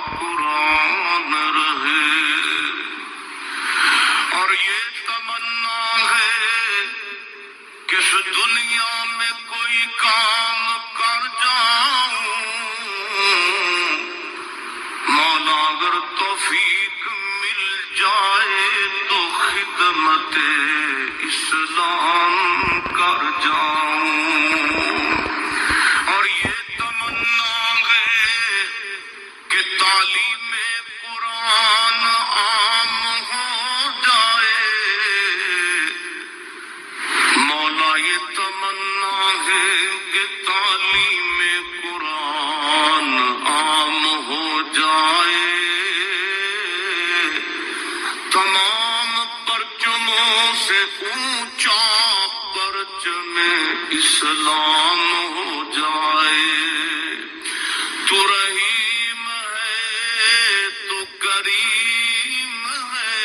قرآن رہے، اور یہ تمنا ہے کہ اس دنیا میں کوئی کام کر جاؤں، مولا اگر توفیق مل جائے تو خدمت اسلام کر جاؤں، اور یہ تمنا ہے کہ تعلیم قرآن عام ہو جائے، مولا یہ تمنا ہے کہ تعلیم قرآن عام ہو جائے، تمام پرچموں سے اونچا پرچم اسلام ہو جائے۔ تو رحیم ہے تو کریم ہے،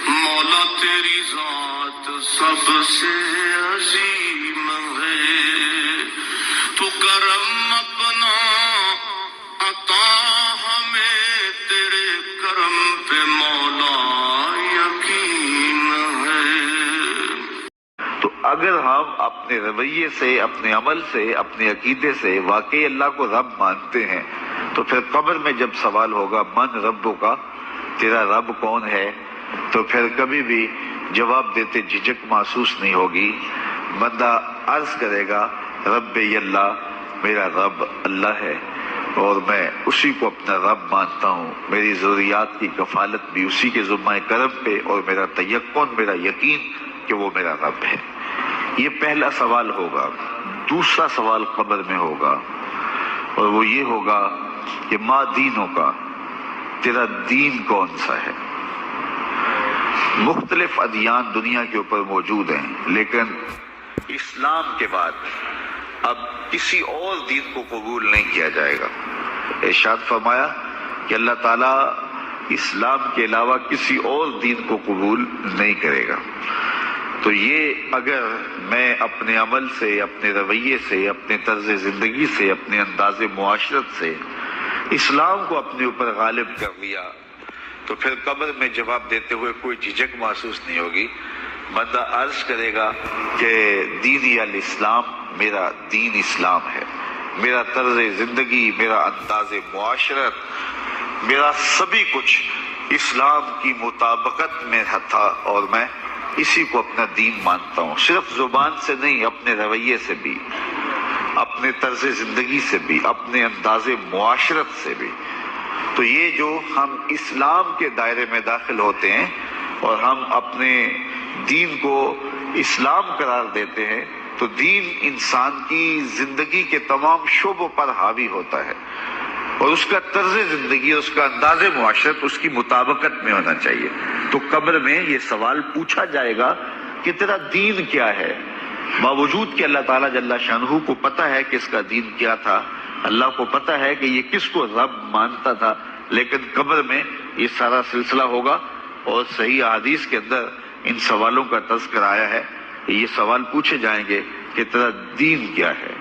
مولا تیری ذات سب سے عظیم ہے، تو کرم اپنا عطا ہمیں، تیرے کرم پہ مولا یقین ہے۔ تو اگر ہم اپنے رویے سے، اپنے عمل سے، اپنے عقیدے سے واقعی اللہ کو رب مانتے ہیں تو پھر قبر میں جب سوال ہوگا من ربو کا، تیرا رب کون ہے، تو پھر کبھی بھی جواب دیتے جھجک محسوس نہیں ہوگی۔ بندہ عرض کرے گا رب اللہ، میرا رب اللہ ہے اور میں اسی کو اپنا رب مانتا ہوں، میری ضروریات کی کفالت بھی اسی کے ذمہ کرم پہ، اور میرا تیقن، میرا یقین کہ وہ میرا رب ہے۔ یہ پہلا سوال ہوگا۔ دوسرا سوال قبر میں ہوگا، اور وہ یہ ہوگا کہ ما دینوں کا، تیرا دین کون سا ہے؟ مختلف ادیان دنیا کے اوپر موجود ہیں، لیکن اسلام کے بعد اب کسی اور دین کو قبول نہیں کیا جائے گا۔ ارشاد فرمایا کہ اللہ تعالیٰ اسلام کے علاوہ کسی اور دین کو قبول نہیں کرے گا۔ تو یہ اگر میں اپنے عمل سے، اپنے رویے سے، اپنے طرز زندگی سے، اپنے انداز معاشرت سے اسلام کو اپنے اوپر غالب کر لیا تو پھر قبر میں جواب دیتے ہوئے کوئی جھجک محسوس نہیں ہوگی۔ بندہ عرض کرے گا کہ دینی الاسلام، میرا دین اسلام ہے، میرا طرز زندگی، میرا انداز معاشرت، میرا سبھی کچھ اسلام کی مطابقت میں تھا، اور میں اسی کو اپنا دین مانتا ہوں، صرف زبان سے نہیں، اپنے رویے سے بھی، اپنے طرز زندگی سے بھی، اپنے انداز معاشرت سے بھی۔ تو یہ جو ہم اسلام کے دائرے میں داخل ہوتے ہیں اور ہم اپنے دین کو اسلام قرار دیتے ہیں، تو دین انسان کی زندگی کے تمام شعبوں پر حاوی ہوتا ہے، اور اس کا طرز زندگی، اس کا انداز معاشرت اس کی مطابقت میں ہونا چاہیے۔ تو قبر میں یہ سوال پوچھا جائے گا کہ تیرا دین کیا ہے، باوجود کہ اللہ تعالیٰ جل شانہ کو پتہ ہے کہ اس کا دین کیا تھا، اللہ کو پتہ ہے کہ یہ کس کو رب مانتا تھا، لیکن قبر میں یہ سارا سلسلہ ہوگا، اور صحیح احادیث کے اندر ان سوالوں کا تذکر آیا ہے کہ یہ سوال پوچھے جائیں گے کہ تیرا دین کیا ہے۔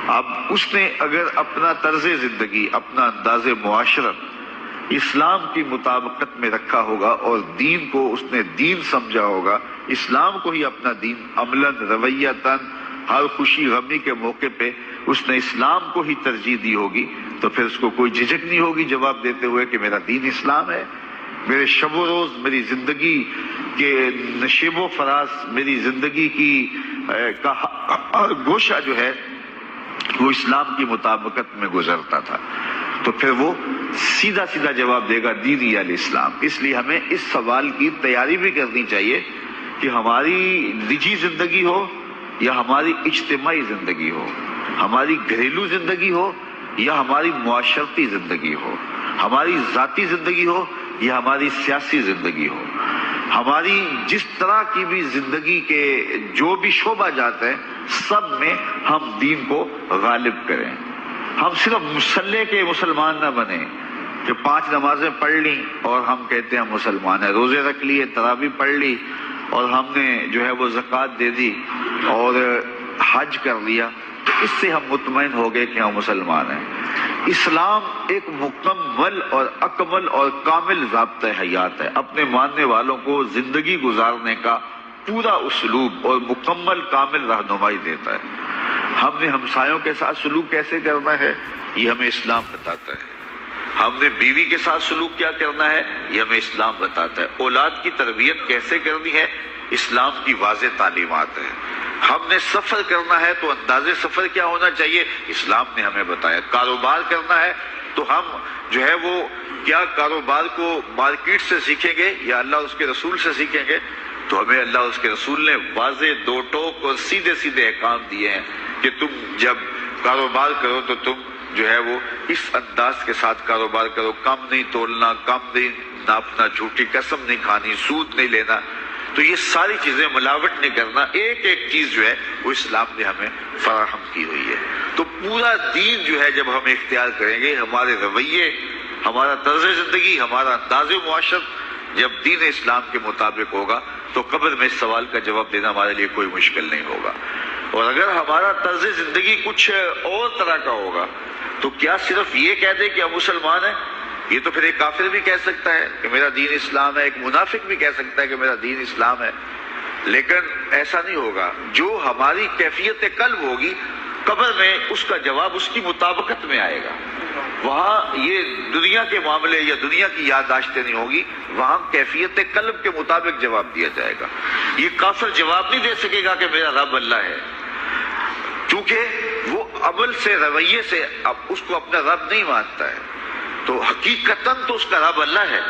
اب اس نے اگر اپنا طرز زندگی، اپنا انداز معاشرت اسلام کی مطابقت میں رکھا ہوگا، اور دین کو اس نے دین سمجھا ہوگا، اسلام کو ہی اپنا دین عملاً، رویتاً، ہر خوشی غمی کے موقع پہ اس نے اسلام کو ہی ترجیح دی ہوگی، تو پھر اس کو کوئی جھجک نہیں ہوگی جواب دیتے ہوئے کہ میرا دین اسلام ہے، میرے شب و روز، میری زندگی کے نشیب و فراز، میری زندگی کی کا گوشہ جو ہے وہ اسلام کی مطابقت میں گزرتا تھا۔ تو پھر وہ سیدھا سیدھا جواب دے گا دینی الاسلام۔ اس لیے ہمیں اس سوال کی تیاری بھی کرنی چاہیے کہ ہماری نجی زندگی ہو یا ہماری اجتماعی زندگی ہو، ہماری گھریلو زندگی ہو یا ہماری معاشرتی زندگی ہو، ہماری ذاتی زندگی ہو یا ہماری سیاسی زندگی ہو، ہماری جس طرح کی بھی زندگی کے جو بھی شعبہ جات ہیں، سب میں ہم دین کو غالب کریں۔ ہم صرف مسلح کے مسلمان نہ بنیں کہ 5 نمازیں پڑھ لی اور ہم کہتے ہیں مسلمان ہیں، روزے رکھ لیے، تراویح پڑھ لی اور ہم نے جو ہے وہ زکوٰۃ دے دی اور حج کر لیا، تو اس سے ہم مطمئن ہو گئے کہ ہم مسلمان ہیں۔ اسلام ایک مکمل اور اکمل اور کامل ضابطہ حیات ہے، اپنے ماننے والوں کو زندگی گزارنے کا پورا اسلوب اور مکمل کامل رہنمائی دیتا ہے۔ ہم نے ہمسایوں کے ساتھ سلوک کیسے کرنا ہے یہ ہمیں اسلام بتاتا ہے، ہم نے بیوی کے ساتھ سلوک کیا کرنا ہے یہ ہمیں اسلام بتاتا ہے، اولاد کی تربیت کیسے کرنی ہے اسلام کی واضح تعلیمات ہے، ہم نے سفر کرنا ہے تو انداز سفر کیا ہونا چاہیے اسلام نے ہمیں بتایا، کاروبار کرنا ہے تو ہم جو ہے وہ کیا کاروبار کو مارکیٹ سے سیکھیں گے یا اللہ اور اس کے رسول سے سیکھیں گے، تو ہمیں اللہ اور اس کے رسول نے واضح دو ٹوک اور سیدھے سیدھے احکام دیے ہیں کہ تم جب کاروبار کرو تو تم جو ہے وہ اس انداز کے ساتھ کاروبار کرو، کم نہیں تولنا، کم نہیں ناپنا، جھوٹی قسم نہیں کھانی، سود نہیں لینا، تو یہ ساری چیزیں ملاوٹ نہیں کرنا، ایک ایک چیز جو ہے وہ اسلام نے ہمیں فراہم کی ہوئی ہے۔ تو پورا دین جو ہے جب ہم اختیار کریں گے، ہمارے رویے، ہمارا طرز زندگی، ہمارا انداز معاشرت جب دین اسلام کے مطابق ہوگا تو قبر میں اس سوال کا جواب دینا ہمارے لیے کوئی مشکل نہیں ہوگا، اور اگر ہمارا طرز زندگی کچھ اور طرح کا ہوگا تو کیا صرف یہ کہہ دے کہ ہم مسلمان ہیں؟ یہ تو پھر ایک کافر بھی کہہ سکتا ہے کہ میرا دین اسلام ہے، ایک منافق بھی کہہ سکتا ہے کہ میرا دین اسلام ہے، لیکن ایسا نہیں ہوگا۔ جو ہماری کیفیت قلب ہوگی قبر میں اس کا جواب اس کی مطابقت میں آئے گا، وہاں یہ دنیا کے معاملے یا دنیا کی یادداشتیں نہیں ہوگی، وہاں کیفیت قلب کے مطابق جواب دیا جائے گا۔ یہ کافر جواب نہیں دے سکے گا کہ میرا رب اللہ ہے، کیونکہ وہ عمل سے رویے سے اب اس کو اپنا رب نہیں مانتا ہے، تو حقیقتاً تو اس کا رب اللہ ہے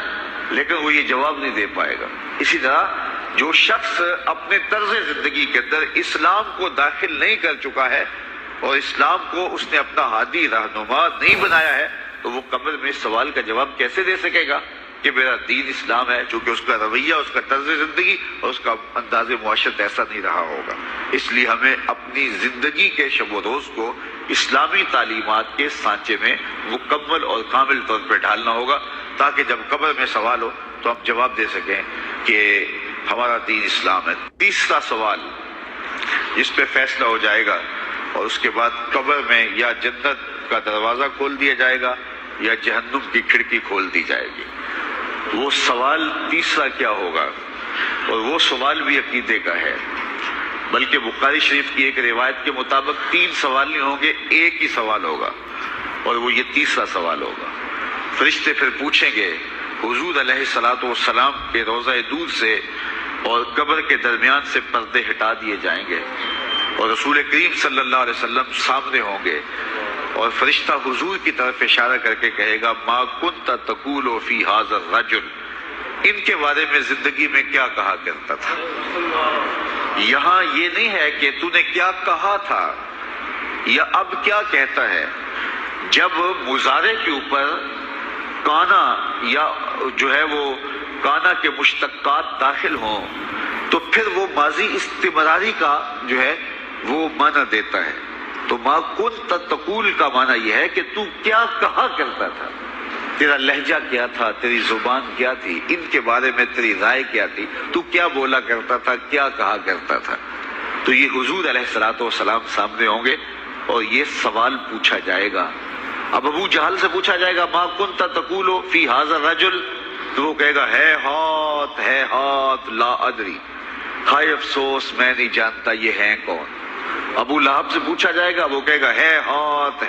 لیکن وہ یہ جواب نہیں دے پائے گا۔ اسی طرح جو شخص اپنے طرز زندگی کے اندر اسلام کو داخل نہیں کر چکا ہے اور اسلام کو اس نے اپنا ہادی رہنما نہیں بنایا ہے تو وہ قبر میں اس سوال کا جواب کیسے دے سکے گا کہ میرا دین اسلام ہے، چونکہ اس کا رویہ، اس کا طرز زندگی اور اس کا انداز معاشرت ایسا نہیں رہا ہوگا۔ اس لیے ہمیں اپنی زندگی کے شب و روز کو اسلامی تعلیمات کے سانچے میں مکمل اور کامل طور پہ ڈھالنا ہوگا تاکہ جب قبر میں سوال ہو تو ہم جواب دے سکیں کہ ہمارا دین اسلام ہے۔ تیسرا سوال جس پہ فیصلہ ہو جائے گا اور اس کے بعد قبر میں یا جنت کا دروازہ کھول دیا جائے گا یا جہنم کی کھڑکی کھول دی جائے گی، وہ سوال تیسرا کیا ہوگا، اور وہ سوال بھی عقیدے کا ہے، بلکہ بخاری شریف کی ایک روایت کے مطابق 3 سوال نہیں ہوں گے، ایک ہی سوال ہوگا، اور وہ یہ تیسرا سوال ہوگا۔ فرشتے پھر پوچھیں گے حضور علیہ الصلوۃ والسلام کے روضہ دور سے اور قبر کے درمیان سے پردے ہٹا دیے جائیں گے اور رسول کریم صلی اللہ علیہ وسلم سامنے ہوں گے، اور فرشتہ حضور کی طرف اشارہ کر کے کہے گا ما کنت تقول فی ھذا الرجل، ان کے بارے میں زندگی میں کیا کہا کرتا تھا۔ یہاں یہ نہیں ہے کہ تو نے کیا کہا تھا یا اب کیا کہتا ہے، جب مضارع کے اوپر کانا یا جو ہے وہ کانا کے مشتقات داخل ہوں تو پھر وہ ماضی استمراری کا جو ہے وہ معنی دیتا ہے، تو ما کنت تقول کا معنی یہ ہے کہ تو کیا کہا کرتا تھا، تیرا لہجہ کیا تھا، تیری زبان کیا تھی، ان کے بارے میں تیری رائے کیا تھی، تو کیا بولا کرتا تھا، کیا کہا کرتا تھا۔ تو یہ حضور علیہ الصلوۃ والسلام سامنے ہوں گے اور یہ سوال پوچھا جائے گا۔ اب ابو جہل سے پوچھا جائے گا ما کنت تقول فی ھذا الرجل، تو وہ کہے گا ہے ہاتھ لا ادری، ہائے افسوس میں نہیں جانتا یہ ہیں کون۔ ابو لہب سے پوچھا جائے گا، وہ کہے گا ہے ہاتھ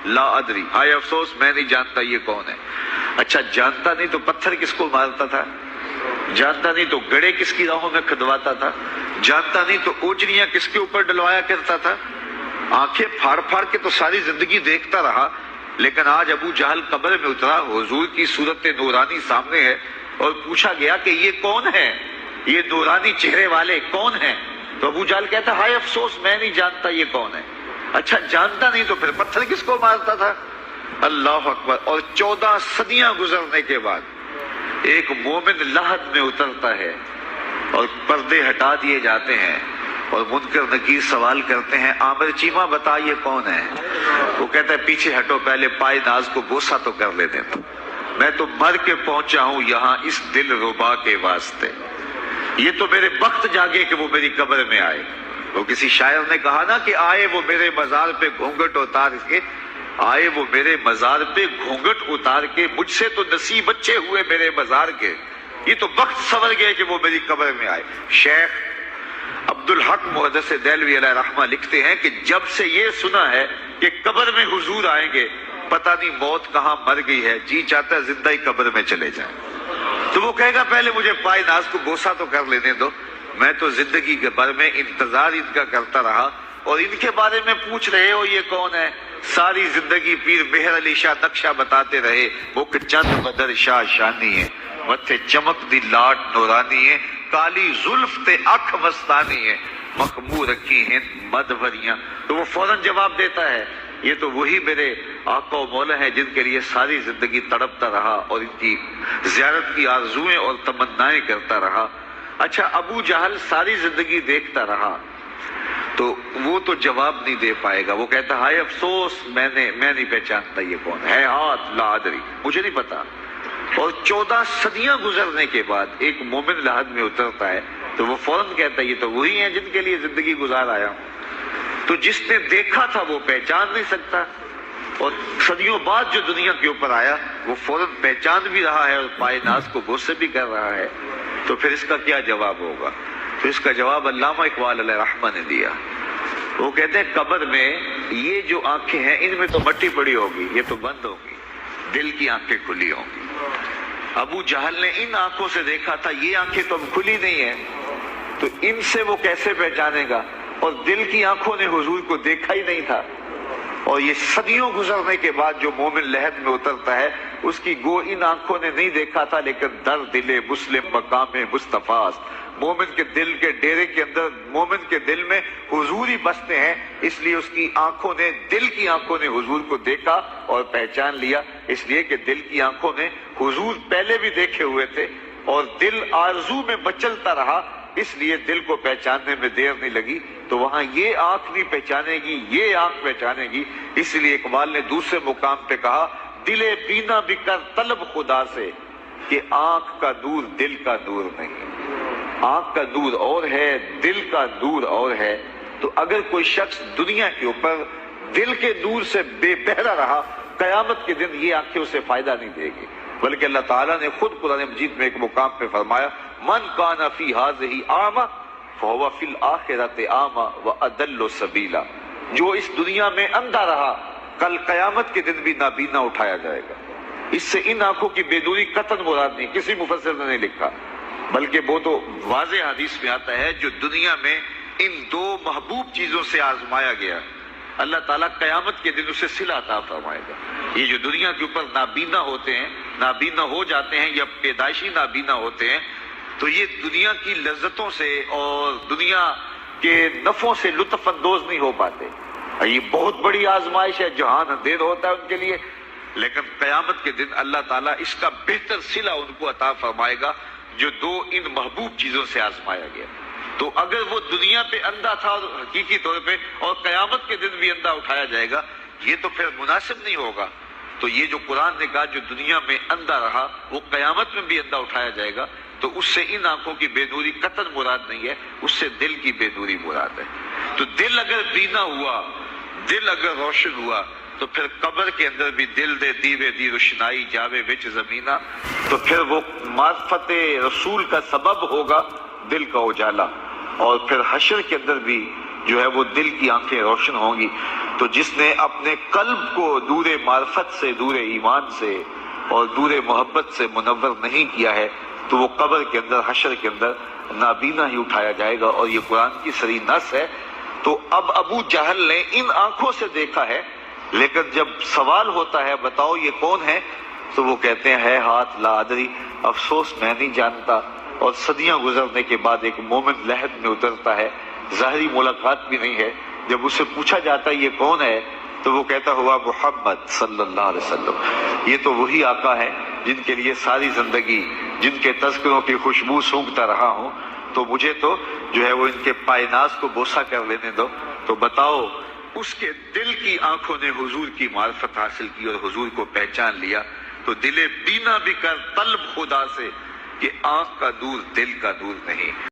لا ادری، ہائے افسوس میں نہیں جانتا یہ کون ہے۔ اچھا جانتا نہیں تو پتھر کس کو مارتا تھا، جانتا نہیں تو گڑے کس کی راہوں میں کھدواتا تھا، جانتا نہیں تو اوجریاں کس کے اوپر ڈلوایا کرتا تھا، آنکھیں پھاڑ پھاڑ کے تو ساری زندگی دیکھتا رہا، لیکن آج ابو جہل قبر میں اترا، حضور کی صورت نورانی سامنے ہے اور پوچھا گیا کہ یہ کون ہے، یہ نورانی چہرے والے کون ہیں، تو ابو جہل کہتا ہائے افسوس میں نہیں جانتا یہ کون ہے۔ اچھا جانتا نہیں تو پھر پتھر کس کو مارتا تھا۔ اللہ اکبر۔ اور 14 صدیاں گزرنے کے بعد ایک مومن لحد میں اترتا ہے اور پردے ہٹا دیے جاتے ہیں اور منکر نکیر سوال کرتے ہیں عامر چیمہ بتا یہ کون ہے، وہ کہتا ہے پیچھے ہٹو، پہلے پائے ناز کو بوسہ تو کر لیتے تھے، میں تو مر کے پہنچا ہوں یہاں اس دل ربا کے واسطے، یہ تو میرے بخت جاگے کہ وہ میری قبر میں آئے۔ وہ کسی شاعر نے کہا نا کہ آئے وہ میرے مزار پہ گھونگھٹ اتار کے، آئے وہ میرے مزار پہ گھونگھٹ اتار کے، مجھ سے تو نصیب اچھے ہوئے میرے مزار کے، یہ تو وقت سنور گئے کہ وہ میری قبر میں آئے۔ شیخ عبدالحق محدث دہلوی علیہ رحمہ لکھتے ہیں کہ جب سے یہ سنا ہے کہ قبر میں حضور آئیں گے، پتہ نہیں موت کہاں مر گئی ہے، جی چاہتا ہے زندہ ہی قبر میں چلے جائیں۔ تو وہ کہے گا پہلے مجھے پائے ناز کو بوسہ تو کر لینے دو، میں تو زندگی کے بھر میں انتظار ان کا کرتا رہا، اور ان کے بارے میں پوچھ رہے ہو یہ کون ہے؟ ساری زندگی پیر مہر علی شاہ نقشہ بتاتے رہے، وہ کہ چند بدر شاہ شانی ہے، متھے چمک دی لاٹ نورانی ہے، کالی زلف تے اکھ مستانی ہے، مخمور رکھی ہیں مدھوریاں۔ تو وہ فوراً جواب دیتا ہے یہ تو وہی میرے آقا و مولا ہے جن کے لیے ساری زندگی تڑپتا رہا اور ان کی زیارت کی آرزوئیں اور تمنائیں کرتا رہا۔ اچھا، ابو جہل ساری زندگی دیکھتا رہا تو وہ تو جواب نہیں دے پائے گا، وہ کہتا ہائے افسوس میں نہیں پہچانتا یہ کون ہے، ہاتھ لا ادری، مجھے نہیں پتا۔ اور 14 صدیاں گزرنے کے بعد ایک مومن لحد میں اترتا ہے تو وہ فوراً کہتا ہے یہ تو وہی ہیں جن کے لیے زندگی گزار آیا ہوں۔ تو جس نے دیکھا تھا وہ پہچان نہیں سکتا، اور صدیوں بعد جو دنیا کے اوپر آیا وہ فوراً پہچان بھی رہا ہے اور پائے ناز کو بوسے بھی کر رہا ہے، تو پھر اس کا کیا جواب ہوگا؟ تو اس کا جواب علامہ اقبال علیہ رحمہ نے دیا۔ وہ کہتے ہیں قبر میں یہ جو آنکھیں ہیں ان میں تو مٹی پڑی ہوگی، یہ تو بند ہوگی، دل کی آنکھیں کھلی ہوں گی۔ ابو جہل نے ان آنکھوں سے دیکھا تھا، یہ آنکھیں تو اب کھلی نہیں ہیں، تو ان سے وہ کیسے پہچانے گا؟ اور دل کی آنکھوں نے حضور کو دیکھا ہی نہیں تھا، اور یہ صدیوں گزرنے کے بعد جو مومن لحد میں اترتا ہے اس کی گو ان آنکھوں نے نہیں دیکھا تھا، لیکن در دل مسلم مقام مصطفیٰ، مومن کے دل کے ڈیرے کے اندر مومن کے دل میں حضور ہی بستے ہیں، اس لیے اس کی آنکھوں نے، دل کی آنکھوں نے حضور کو دیکھا اور پہچان لیا، اس لیے کہ دل کی آنکھوں نے حضور پہلے بھی دیکھے ہوئے تھے، اور دل آرزو میں مچلتا رہا، اس لیے دل کو پہچاننے میں دیر نہیں لگی۔ تو وہاں یہ آنکھ نہیں پہچانے گی، یہ آنکھ پہچانے گی، اس لیے اقبال نے دوسرے مقام پہ کہا دل بینا بھی کر طلب خدا سے، کہ آنکھ کا نور دل کا نور نہیں، آنکھ کا نور اور ہے، دل کا نور اور ہے۔ تو اگر کوئی شخص دنیا کے اوپر دل کے نور سے بے بہرا رہا، قیامت کے دن یہ آنکھیں اسے فائدہ نہیں دے گی، بلکہ اللہ تعالیٰ نے خود قرآن مجید میں ایک مقام پہ فرمایا من کان فی ہذہ اعمی فہو فی الآخرۃ اعمی واضل سبیلا، جو اس دنیا میں اندھا رہا کل قیامت کے دن بھی نابینا اٹھایا جائے گا۔ اس سے ان آنکھوں کی بے نوری قطعاً مراد نہیں، کسی مفسر نے نہیں لکھا، بلکہ وہ تو واضح حدیث میں آتا ہے جو دنیا میں ان دو محبوب چیزوں سے آزمایا گیا، اللہ تعالیٰ قیامت کے دن اسے صلہ عطا فرمائے گا۔ یہ جو دنیا کے اوپر نابینا ہوتے ہیں، نابینا ہو جاتے ہیں یا پیدائشی نابینا ہوتے ہیں، تو یہ دنیا کی لذتوں سے اور دنیا کے نفعوں سے لطف اندوز نہیں ہو پاتے، یہ بہت بڑی آزمائش ہے، جہان اندھیر ہوتا ہے ان کے لیے، لیکن قیامت کے دن اللہ تعالیٰ اس کا بہتر صلہ ان کو عطا فرمائے گا جو دو ان محبوب چیزوں سے آزمایا گیا۔ تو اگر وہ دنیا پہ اندھا تھا حقیقی طور پہ، اور قیامت کے دن بھی اندھا اٹھایا جائے گا، یہ تو پھر مناسب نہیں ہوگا۔ تو یہ جو قرآن نے کہا جو دنیا میں اندھا رہا وہ قیامت میں بھی اندھا اٹھایا جائے گا، تو اس سے ان آنکھوں کی بے نوری قطعاً مراد نہیں ہے، اس سے دل کی بے نوری مراد ہے۔ تو دل اگر بینا ہوا، دل اگر روشن ہوا، تو پھر قبر کے اندر بھی دل دے دیوے دی روشنائی جاوے وچ زمینہ، تو پھر وہ معرفت رسول کا سبب ہوگا دل کا اجالا، اور پھر حشر کے اندر بھی جو ہے وہ دل کی آنکھیں روشن ہوں گی۔ تو جس نے اپنے قلب کو دور معرفت سے، دور ایمان سے اور دور محبت سے منور نہیں کیا ہے، تو وہ قبر کے اندر، حشر کے اندر نابینا ہی اٹھایا جائے گا، اور یہ قرآن کی صریح نص ہے۔ تو اب ابو جہل نے ان آنکھوں سے دیکھا ہے، لیکن جب سوال ہوتا ہے بتاؤ یہ کون ہے، تو وہ کہتے ہیں ہے ہاتھ لا ادری، افسوس میں نہیں جانتا۔ اور صدیاں گزرنے کے بعد ایک مومن لحد میں اترتا ہے، ظاہری ملاقات بھی نہیں ہے، جب اسے پوچھا جاتا ہے یہ کون ہے، تو وہ کہتا ہوا محمد صلی اللہ علیہ وسلم، یہ تو وہی آقا ہے جن کے لیے ساری زندگی، جن کے تذکروں کی خوشبو سونگھتا رہا ہوں، تو مجھے تو جو ہے وہ ان کے پائے ناز کو بوسہ کر لینے دو۔ تو بتاؤ اس کے دل کی آنکھوں نے حضور کی معرفت حاصل کی اور حضور کو پہچان لیا، تو دل بینا بھی کر طلب خدا سے، کہ آنکھ کا نور دل کا نور نہیں۔